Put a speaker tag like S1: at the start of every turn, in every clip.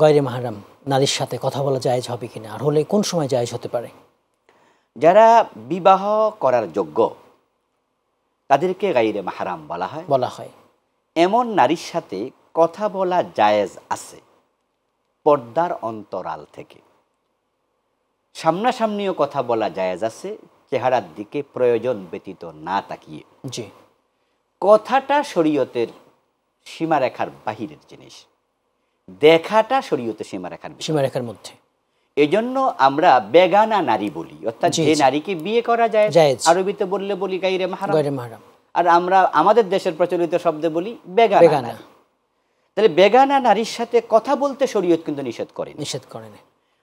S1: গয়রে মাহরাম নারীর সাথে কথা বলা জায়েজ হবে কিনা, আর হলে কোন সময় জায়েজ হতে পারে?
S2: যারা বিবাহ করার যোগ্য তাদেরকে গায়রে মাহরাম বলা হয়। এমন নারীর সাথে কথা বলা জায়েজ আছে পর্দার অন্তরাল থেকে। সামনাসামনিও কথা বলা জায়েজ আছে, চেহারার দিকে প্রয়োজন ব্যতীত না তাকিয়ে।
S1: জি,
S2: কথাটা শরীয়তের সীমারেখার বাহিরের জিনিস, দেখাটা শরীয়তের
S1: সীমারেখার মধ্যে।
S2: এজন্য আমরা বেগানা নারী বলি, অর্থাৎ যে নারীকে বিয়ে করা যায়, আরবিতে বললে বলি গায়রে মাহরাম, আর আমরা আমাদের দেশের প্রচলিত শব্দে বলি বেগানা। তাহলে বেগানা নারীর সাথে কথা বলতে শরীয়ত কিন্তু নিষেধ করেন।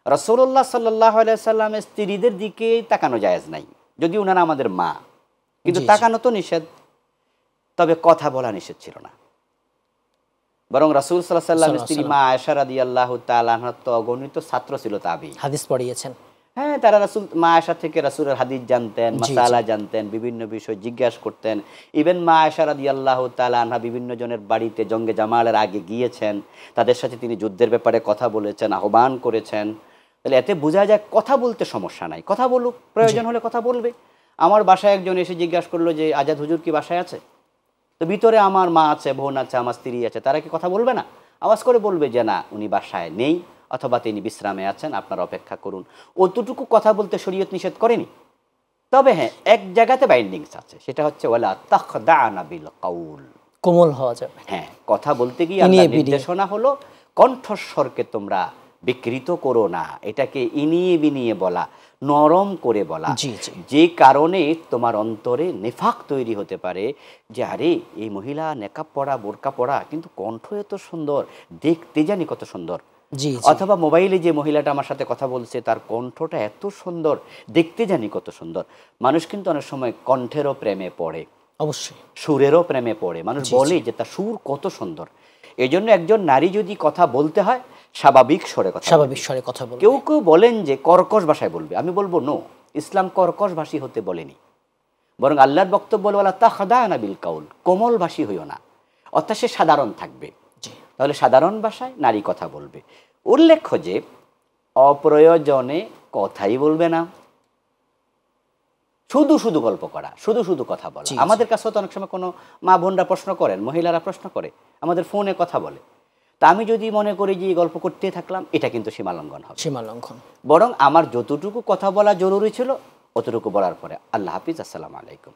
S2: রাসূলুল্লাহ সাল্লাল্লাহু আলাইহি সাল্লামের স্ত্রীদের দিকে তাকানো জায়েজ নাই, যদি ওনারা আমাদের মা, কিন্তু তাকানো তো নিষেধ, তবে কথা বলা নিষেধ ছিল না। বরং রাসূল সাল্লাল্লাহু আলাইহি সাল্লামের স্ত্রী মা আয়েশা রাদিয়াল্লাহু তাআলা আনহা তো অগণিত ছাত্র ছিল, তাবী,
S1: হাদিস পড়িয়েছেন।
S2: হ্যাঁ, তারা মা আয়েশা থেকে রাসূলের হাদিস জানতেন, মাসালা জানতেন, বিভিন্ন বিষয় জিজ্ঞাসা করতেন। ইভেন মা আয়েশা রাদিয়াল্লাহু তাআলা আনহা বিভিন্ন জনের বাড়িতে জঙ্গে জামালের আগে গিয়েছেন, তাদের সাথে তিনি যুদ্ধের ব্যাপারে কথা বলেছেন, আহ্বান করেছেন। তাহলে এতে বোঝা যায় কথা বলতে সমস্যা নাই, কথা বলুক, প্রয়োজন হলে কথা বলবে। আমার বাসায় একজন এসে জিজ্ঞাসা করলো যে আজাদ হুজুর কি বাসায় আছে? তো ভিতরে আমার মা আছে, বোন আছে, আমার স্ত্রী আছে, তারা কি কথা বলবে না? আওয়াজ করে বলবে যে না, উনি বাসায় নেই, অথবা তিনি বিশ্রামে আছেন, আপনারা অপেক্ষা করুন। অতটুকু কথা বলতে শরীয়ত নিষেধ করেনি। তবে হ্যাঁ, এক জায়গাতে বাইন্ডিংস আছে, সেটা হচ্ছে ওয়ালা তাখদানা বিল কাউল,
S1: কোমল হওয়া যাবে।
S2: হ্যাঁ, কথা বলতে গিয়ে আল্লাহর নির্দেশনা হলো কণ্ঠস্বরকে তোমরা বিকৃত করো না, এটাকে ইনিয়ে বিনিয়ে বলা, নরম করে বলা, যে কারণে তোমার অন্তরে নেফাক তৈরি হতে পারে যে আরে এই মহিলা নেকাব পরা, বোরকা পরা, কিন্তু কণ্ঠ এত সুন্দর, দেখতে জানি কত সুন্দর। অথবা মোবাইলে যে মহিলাটা আমার সাথে কথা বলছে তার কণ্ঠটা এত সুন্দর, দেখতে জানি কত সুন্দর। মানুষ কিন্তু অনেক সময় কণ্ঠেরও প্রেমে পড়ে, অবশ্যই সুরেরও প্রেমে পড়ে। মানুষ বলে যে তার সুর কত সুন্দর। এই জন্য একজন নারী যদি কথা বলতে হয় স্বাভাবিক স্বরে কথা বলবে। কেউ কেউ বলেন যে কর্কশ ভাষায় বলবে, আমি বলবো নো, ইসলাম কর্কশ ভাষী হতে বলেনি, বরং আল্লাহর বক্তব্য বলা তাখদানা বিল কাউল, কোমল ভাষী হইও না, অর্থাৎ সে সাধারণ থাকবে। তাহলে সাধারণ ভাষায় নারী কথা বলবে। উল্লেখ্য যে অপ্রয়োজনে কথাই বলবে না, শুধু শুধু গল্প করা, শুধু শুধু কথা বলা। আমাদের কাছেও তো অনেক সময় কোনো মা বোনরা প্রশ্ন করেন, মহিলারা প্রশ্ন করে, আমাদের ফোনে কথা বলে। তা আমি যদি মনে করি যে গল্প করতে থাকলাম, এটা কিন্তু সীমালঙ্ঘন হবে। বরং আমার যতটুকু কথা বলা জরুরি ছিল অতটুকু বলার পরে আল্লাহ হাফিজ, আসসালামু আলাইকুম।